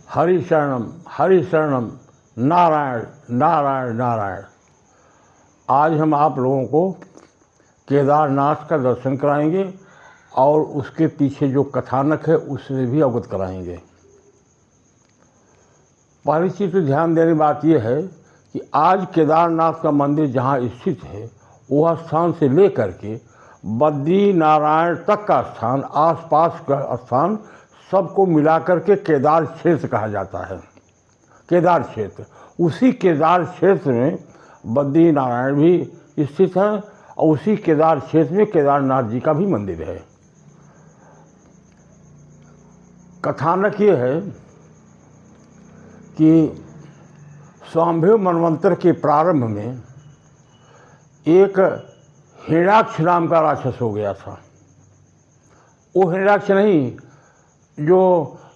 हरि शरणम, नारायण नारायण नारायण। आज हम आप लोगों को केदारनाथ का दर्शन कराएंगे और उसके पीछे जो कथानक है उससे भी अवगत कराएंगे। पहली चीज़ तो ध्यान देने बात यह है कि आज केदारनाथ का मंदिर जहाँ स्थित है वह स्थान से लेकर के बद्री नारायण तक का स्थान, आसपास का स्थान, सबको मिलाकर के केदार क्षेत्र कहा जाता है। केदार क्षेत्र, उसी केदार क्षेत्र में बद्री नारायण भी स्थित है और उसी केदार क्षेत्र में केदारनाथ जी का भी मंदिर है। कथानक ये है कि स्वाम्भव मनवंतर के प्रारंभ में एक हिरण्याक्ष नाम का राक्षस हो गया था। वो हिरण्याक्ष नहीं जो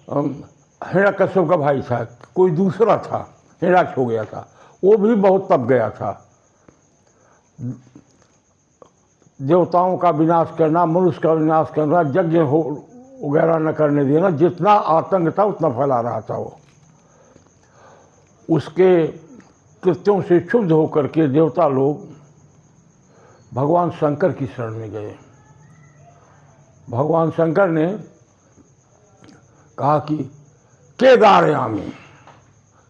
हिरण्यकश्यप का भाई था, कोई दूसरा था, हिरण्याक्ष हो गया था। वो भी बहुत तप गया था। देवताओं का विनाश करना, मनुष्य का विनाश करना, यज्ञ हो वगैरह न करने देना, जितना आतंक था उतना फैला रहा था वो। उसके कृत्यों से क्षुब्ध होकर के देवता लोग भगवान शंकर की शरण में गए। भगवान शंकर ने कहा कि केदारयामी,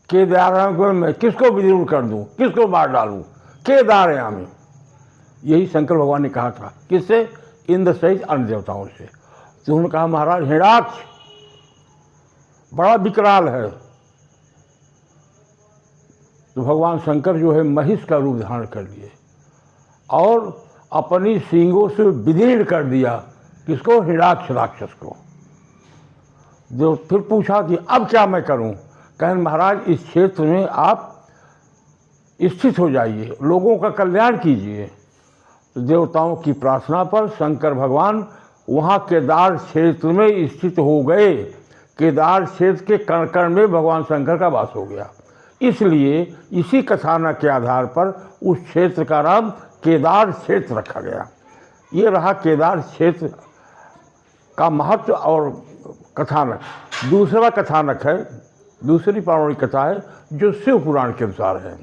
केदारयामी को मैं किसको विदूर कर दूं, किसको मार डालूं, केदारयामी। यही शंकर भगवान ने कहा था। किससे? इंद्र सहित अन्य देवताओं से। तो उन्होंने कहा महाराज हिरण्याक्ष बड़ा विकराल है। तो भगवान शंकर जो है महिष का रूप धारण कर लिए और अपनी सींगों से विदीर्ण कर दिया। किसको? हिरण्याक्ष राक्षस को। जो फिर पूछा कि अब क्या मैं करूं? कहें महाराज इस क्षेत्र में आप स्थित हो जाइए, लोगों का कल्याण कीजिए। तो देवताओं की प्रार्थना पर शंकर भगवान वहाँ केदार क्षेत्र में स्थित हो गए। केदार क्षेत्र के कण कण में भगवान शंकर का वास हो गया। इसलिए इसी कथानक के आधार पर उस क्षेत्र का नाम केदार क्षेत्र रखा गया। ये रहा केदार क्षेत्र का महत्व और कथानक। दूसरा कथानक है, दूसरी पौराणिक कथा है जो शिव पुराण के अनुसार है।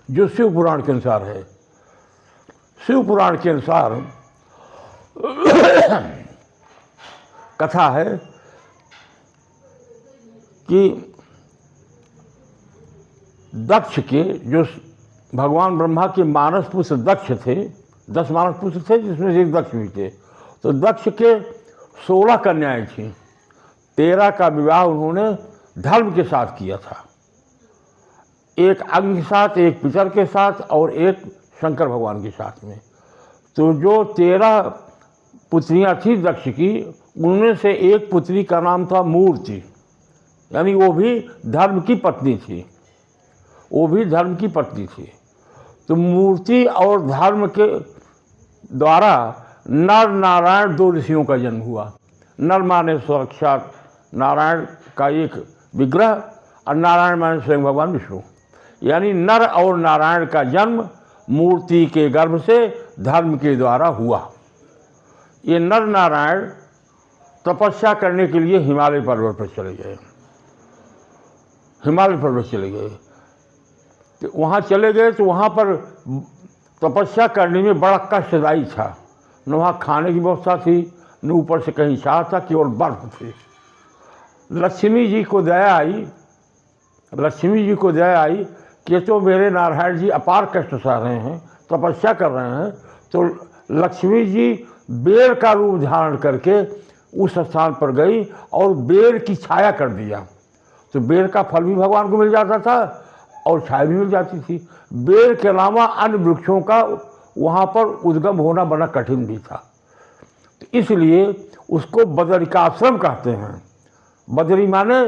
जो शिव पुराण के अनुसार है। शिव पुराण के अनुसार कथा है कि दक्ष के, जो भगवान ब्रह्मा के मानस पुत्र दक्ष थे, 10 मानस पुत्र थे जिसमें से एक दक्ष भी थे। तो दक्ष के 16 कन्याएं थीं। 13 का विवाह उन्होंने धर्म के साथ किया था। एक अग्नि के साथ, एक पितर के साथ और एक शंकर भगवान के साथ में। तो जो 13 पुत्रियां थी दक्ष की, उनमें से एक पुत्री का नाम था मूर्ति, यानी वो भी धर्म की पत्नी थी। वो भी धर्म की पत्नी थी। तो मूर्ति और धर्म के द्वारा नर नारायण 2 ऋषियों का जन्म हुआ। नर माने साक्षात नारायण का एक विग्रह और नारायण माने स्वयं भगवान विष्णु। यानी नर और नारायण का जन्म मूर्ति के गर्भ से धर्म के द्वारा हुआ। ये नर नारायण तपस्या करने के लिए हिमालय पर्वत पर चले गए। हिमालय पर्वत चले गए। तो वहाँ चले गए तो वहाँ पर तपस्या करने में बड़ा कष्टदायी था। न वहाँ खाने की व्यवस्था थी, न ऊपर से कहीं छाया था, केवल बर्फ थी। लक्ष्मी जी को दया आई, लक्ष्मी जी को दया आई कि तो मेरे नारायण जी अपार कष्ट सह रहे हैं, तपस्या कर रहे हैं। तो लक्ष्मी जी बेर का रूप धारण करके उस स्थान पर गई और बेर की छाया कर दिया। तो बेर का फल भी भगवान को मिल जाता था और छाया भी मिल जाती थी। बेर के अलावा अन्य वृक्षों का वहाँ पर उद्गम होना बड़ा कठिन भी था। तो इसलिए उसको बदरिकाश्रम कहते हैं। बदरी माने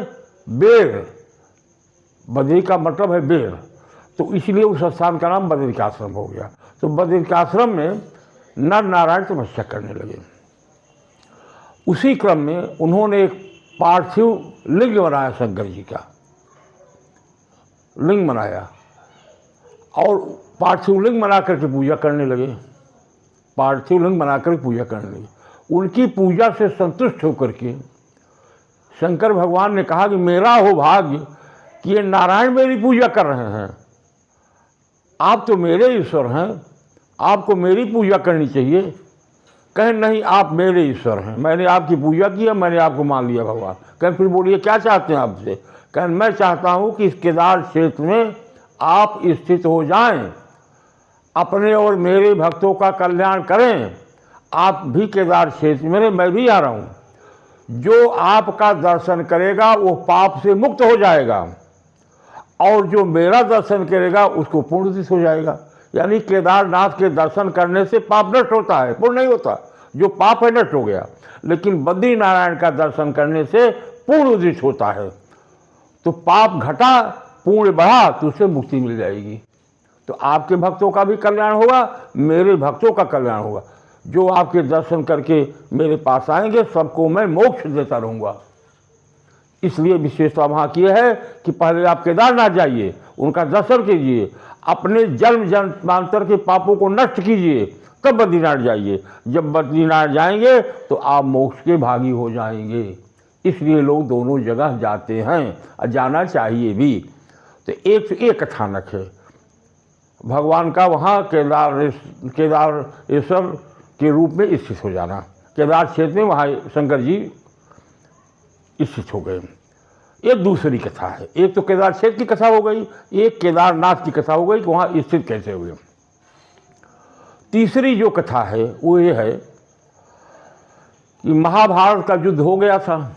बेर, बदरी का मतलब है बेर। तो इसलिए उस स्थान का नाम बदरिकाश्रम हो गया। तो बदरिकाश्रम में नर नारायण तपस्या करने लगे। उसी क्रम में उन्होंने एक पार्थिव लिंग बनाया, शंकर जी का लिंग बनाया और पार्थिव लिंग बना करके पूजा करने लगे। पार्थिव लिंग बनाकर पूजा करने लगे। उनकी पूजा से संतुष्ट होकर के शंकर भगवान ने कहा कि मेरा हो भाग्य कि ये नारायण मेरी पूजा कर रहे हैं, आप तो मेरे ईश्वर हैं, आपको मेरी पूजा करनी चाहिए। कहें नहीं, आप मेरे ईश्वर हैं, मैंने आपकी पूजा की, मैंने आपको मान लिया भगवान। कहें फिर बोलिए क्या चाहते हैं आपसे? कहें मैं चाहता हूँ कि इस केदार क्षेत्र में आप स्थित हो जाएं, अपने और मेरे भक्तों का कल्याण करें। आप भी केदार क्षेत्र में, मैं भी आ रहा हूँ। जो आपका दर्शन करेगा वो पाप से मुक्त हो जाएगा, और जो मेरा दर्शन करेगा उसको पुण्य हो जाएगा। यानी केदारनाथ के दर्शन करने से पाप नष्ट होता है, पुण्य नहीं होता। जो पाप है नष्ट हो गया, लेकिन बद्री नारायण का दर्शन करने से पुण्य उदित होता है। तो पाप घटा, पुण्य बढ़ा, तो उससे मुक्ति मिल जाएगी। तो आपके भक्तों का भी कल्याण होगा, मेरे भक्तों का कल्याण होगा। जो आपके दर्शन करके मेरे पास आएंगे सबको मैं मोक्ष देता रहूँगा। इसलिए विशेषता वहाँ की है कि पहले आप केदारनाथ जाइए, उनका दर्शन कीजिए, अपने जन्म जन्मांतर के पापों को नष्ट कीजिए, तब बद्रीनाथ जाइए। जब बद्रीनाथ जाएंगे तो आप मोक्ष के भागी हो जाएंगे। इसलिए लोग दोनों जगह जाते हैं और जाना चाहिए भी। तो एक कथानक है भगवान का वहाँ केदारेश्वर के रूप में स्थित हो जाना। केदार क्षेत्र में वहाँ शंकर जी स्थित हो गए। ये दूसरी कथा है। एक तो केदार क्षेत्र की कथा हो गई, एक केदारनाथ की कथा हो गई कि वहाँ स्थित कैसे हुए। तीसरी जो कथा है वो ये है कि महाभारत का युद्ध हो गया था,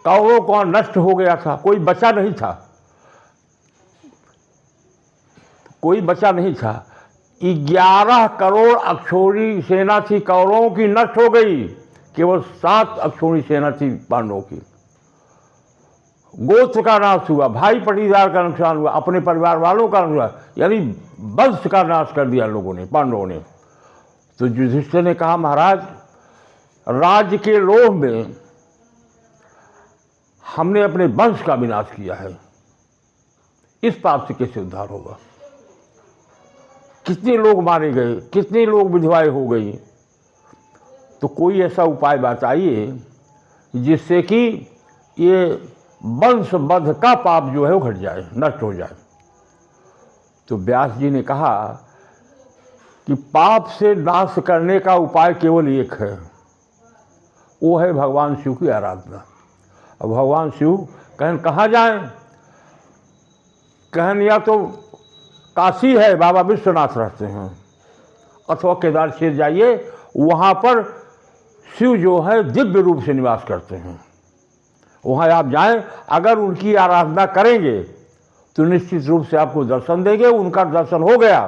कौरवों का नष्ट हो गया था, कोई बचा नहीं था, कोई बचा नहीं था। 11 करोड़ अक्षौणी सेना थी कौरवों की, नष्ट हो गई। केवल 7 अक्षौणी सेना थी पांडवों की। गोत्र का नाश हुआ, भाई पटीदार का नुकसान हुआ, अपने परिवार वालों का नुकसान, यानी वंश का नाश कर दिया लोगों ने, पांडवों ने। तो युधिष्ठिर ने कहा महाराज, राज्य के लोभ में हमने अपने वंश का विनाश किया है, इस पाप से कैसे उद्धार होगा? कितने लोग मारे गए, कितने लोग विधवाएं हो गई। तो कोई ऐसा उपाय बताइए जिससे कि ये वंशवध का पाप जो है वो घट जाए, नष्ट हो जाए। तो व्यास जी ने कहा कि पाप से नाश करने का उपाय केवल एक है, वो है भगवान शिव की आराधना। अब भगवान शिव कहन कहाँ जाएं? कहन या तो काशी है, बाबा विश्वनाथ रहते हैं, अथवा केदार क्षेत्र जाइए, वहाँ पर शिव जो है दिव्य रूप से निवास करते हैं। वहाँ आप जाएं, अगर उनकी आराधना करेंगे तो निश्चित रूप से आपको दर्शन देंगे। उनका दर्शन हो गया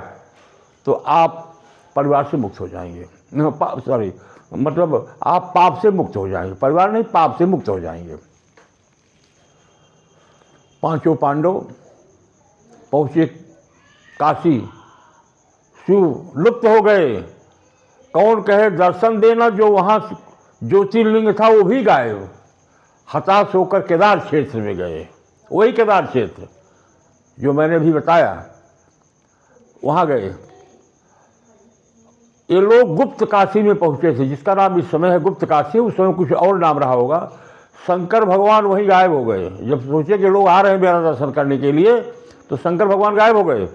तो आप परिवार से मुक्त हो जाएंगे, मतलब आप पाप से मुक्त हो जाएंगे, परिवार नहीं, पाप से मुक्त हो जाएंगे। 5 पांडव पहुँचे काशी, शिव लुप्त हो गए। कौन कहे दर्शन देना, जो वहाँ ज्योतिर्लिंग था वो भी गायब। हताश होकर केदार क्षेत्र में गए, वही केदार क्षेत्र जो मैंने भी बताया, वहाँ गए। ये लोग गुप्त काशी में पहुँचे थे, जिसका नाम इस समय है गुप्त काशी, उस समय कुछ और नाम रहा होगा। शंकर भगवान वहीं गायब हो गए। जब सोचे कि लोग आ रहे हैं मेरा दर्शन करने के लिए, तो शंकर भगवान गायब हो गए।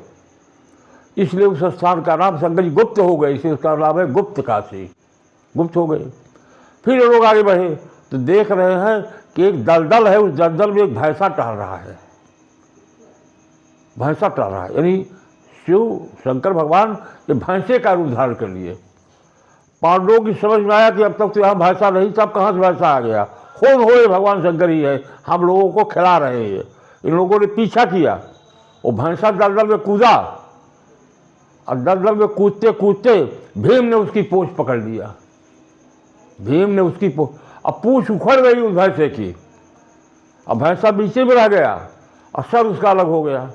इसलिए उस स्थान का नाम शंकर जी गुप्त हो गए, इसलिए उसका नाम है गुप्त काशी, गुप्त हो गए। फिर लोग आगे बढ़े तो देख रहे हैं कि एक दलदल है, उस दलदल में एक भैंसा टहल रहा है, भैंसा टहल रहा है। यानी शिव शंकर भगवान ये भैंसे का रूप धारण कर लिए। पांडवों की समझ में आया कि अब तक तो यहाँ भैंसा नहीं था, अब कहाँ से भैंसा आ गया? कौन हो ये? भगवान शंकर ही है, हम लोगों को खिला रहे हैं। इन लोगों ने पीछा किया, वो भैंसा दलदल में कूदा, और दलदल में कूदते कूदते भीम ने उसकी पूंछ पकड़ लिया। भीम ने उसकी अब पूंछ उखड़ गई उस भैंसे की, अब भैंसा बीचे में रह गया और सर उसका अलग हो गया।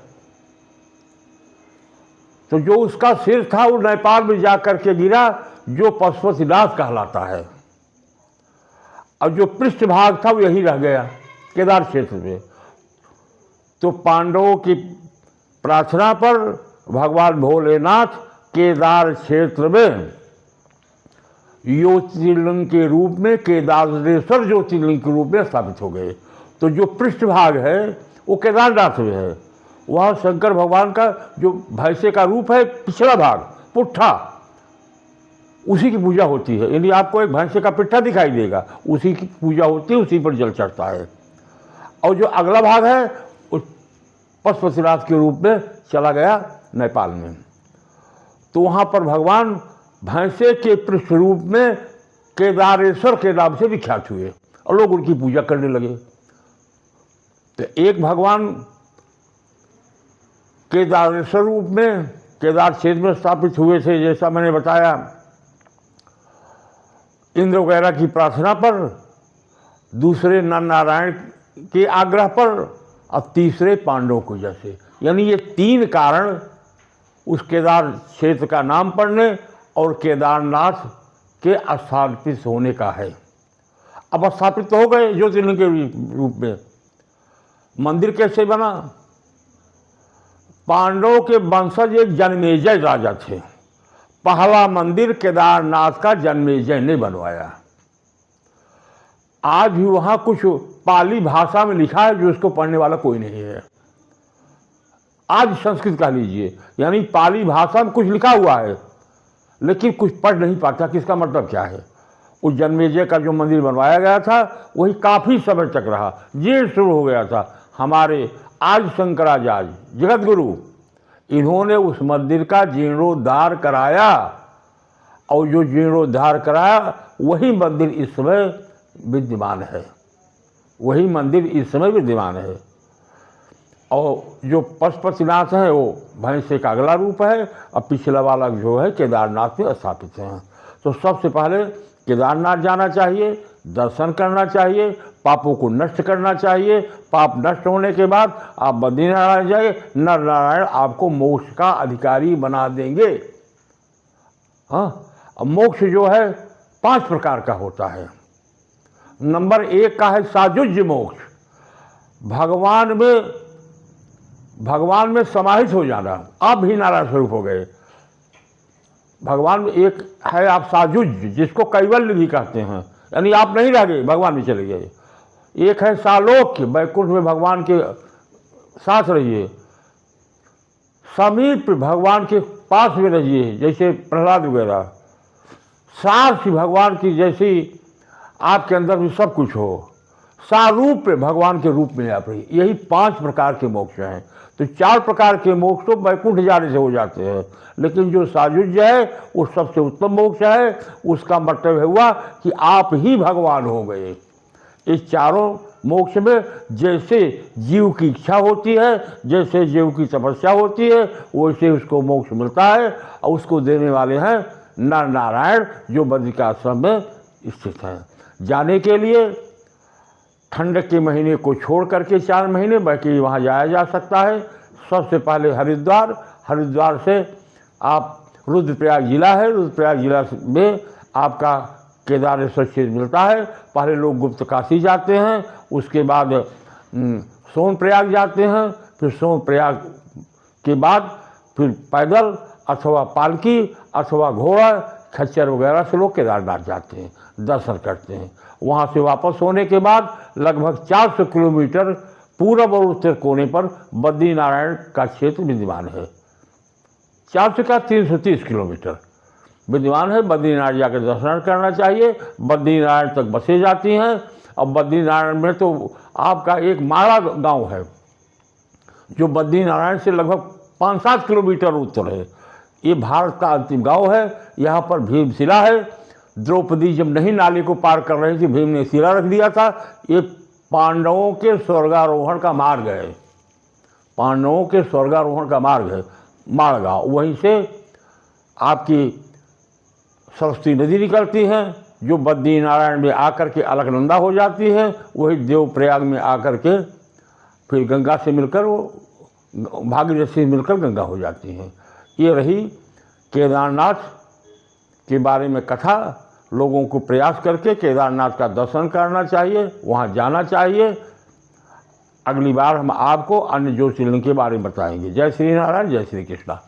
तो जो उसका सिर था वो नेपाल में जाकर के गिरा, जो पशुपतिनाथ कहलाता है, और जो पृष्ठभाग था वो यही रह गया केदार क्षेत्र में। तो पांडवों की प्रार्थना पर भगवान भोलेनाथ केदार क्षेत्र में ज्योतिर्लिंग के रूप में, केदारेश्वर ज्योतिर्लिंग के रूप में स्थापित हो गए। तो जो पृष्ठभाग है वो केदारनाथ में है, वह शंकर भगवान का जो भैंसे का रूप है, पिछला भाग पुट्ठा, उसी की पूजा होती है। यानी आपको एक भैंसे का पिट्ठा दिखाई देगा, उसी की पूजा होती है, उसी पर जल चढ़ता है। और जो अगला भाग है वो पशुपतिनाथ के रूप में चला गया नेपाल में। तो वहाँ पर भगवान भैंसे के पृष्ठ रूप में केदारेश्वर के नाम से विख्यात हुए और लोग उनकी पूजा करने लगे। तो एक भगवान केदारेश्वर रूप में केदार क्षेत्र में स्थापित हुए थे, जैसा मैंने बताया, इंद्र वगैरह की प्रार्थना पर, दूसरे नर नारायण के आग्रह पर, और तीसरे पांडवों की वजह से। यानी ये तीन कारण उस केदार क्षेत्र का नाम पड़ने और केदारनाथ के स्थापित होने का है। अब स्थापित तो हो गए ज्योतिर्लिंग के रूप में। मंदिर कैसे बना? पांडवों के वंशज एक जन्मेजय राजा थे। पहला मंदिर केदारनाथ का जन्मेजय ने बनवाया। आज भी वहां कुछ पाली भाषा में लिखा है जो उसको पढ़ने वाला कोई नहीं है। आज संस्कृत कह लीजिए, यानी पाली भाषा में कुछ लिखा हुआ है लेकिन कुछ पढ़ नहीं पाता कि इसका मतलब क्या है। उस जन्मेजय का जो मंदिर बनवाया गया था वही काफ़ी समय तक रहा। जीर्ण शुरू हो गया था। हमारे आज शंकराचार्य जगत गुरु, इन्होंने उस मंदिर का जीर्णोद्धार कराया, और जो जीर्णोद्धार कराया वही मंदिर इस समय विद्यमान है। वही मंदिर इस समय विद्यमान है। और जो पशुपतिनाथ है वो भैंसे का अगला रूप है, और पिछला वाला जो है केदारनाथ में स्थापित है। तो सबसे पहले केदारनाथ जाना चाहिए, दर्शन करना चाहिए, पापों को नष्ट करना चाहिए। पाप नष्ट होने के बाद आप बद्रीनारायण जाइए, नर नारायण आपको मोक्ष का अधिकारी बना देंगे। हाँ, मोक्ष जो है 5 प्रकार का होता है। नंबर 1 का है साजुज्य मोक्ष, भगवान में समाहित हो जाना। आप भी नारायण स्वरूप हो गए। भगवान में एक है आप साजुज्य, जिसको कैवल्य भी कहते हैं, यानी आप नहीं रह गए, भगवान में चले गए। एक है सालोक्य, बैकुंठ में भगवान के साथ रहिए, समीप भगवान के पास में रहिए, जैसे प्रहलाद वगैरह। साक्षी भगवान की जैसी आपके अंदर भी सब कुछ हो। सारूप भगवान के रूप में आप रहिए। यही 5 प्रकार के मोक्ष हैं। तो 4 प्रकार के मोक्ष तो बैकुंठ जाने से हो जाते हैं, लेकिन जो साजुज्य है वो सबसे उत्तम मोक्ष है। उसका मतलब हुआ कि आप ही भगवान हो गए। इस चारों मोक्ष में जैसे जीव की इच्छा होती है, जैसे जीव की तपस्या होती है, वैसे उसको मोक्ष मिलता है। और उसको देने वाले हैं नर नारायण, जो बद्रिकाश्रम में स्थित हैं। जाने के लिए ठंड के महीने को छोड़ करके 4 महीने बाकी वहाँ जाया जा सकता है। सबसे पहले हरिद्वार से आप रुद्रप्रयाग जिला है, रुद्रप्रयाग जिला में आपका केदारेश्वर क्षेत्र मिलता है। पहले लोग गुप्त काशी जाते हैं, उसके बाद सोनप्रयाग जाते हैं, फिर सोनप्रयाग के बाद फिर पैदल अथवा पालकी अथवा घोड़ा खच्चर वगैरह से लोग केदारनाथ जाते हैं, दर्शन करते हैं। वहाँ से वापस होने के बाद लगभग 400 किलोमीटर पूर्व और उत्तर कोने पर बद्रीनारायण का क्षेत्र विद्यमान है। 400 का 330 किलोमीटर विद्यमान है। बद्रीनारायण जाकर दर्शन करना चाहिए। बद्रीनारायण तक बसें जाती हैं। और बद्रीनारायण में तो आपका एक माड़ा गांव है जो बद्रीनारायण से लगभग 5-7 किलोमीटर उत्तर है। ये भारत का अंतिम गांव है। यहाँ पर भीमशिला है। द्रौपदी जब नहीं नाले को पार कर रही थी, भीम ने शिला रख दिया था। ये पांडवों के स्वर्गारोहण का मार्ग है। पांडवों के स्वर्गारोहण का मार्ग है माड़गांव। वहीं से आपकी सरस्वती नदी निकलती है, जो बद्रीनारायण में आकर के अलकनंदा हो जाती है। वही देवप्रयाग में आकर के फिर गंगा से मिलकर वो भागीरथी से मिलकर गंगा हो जाती हैं। ये रही केदारनाथ के बारे में कथा। लोगों को प्रयास करके केदारनाथ का दर्शन करना चाहिए, वहाँ जाना चाहिए। अगली बार हम आपको अन्य ज्योतिर्लिंग के बारे में बताएंगे। जय श्री नारायण, जय श्री कृष्णा।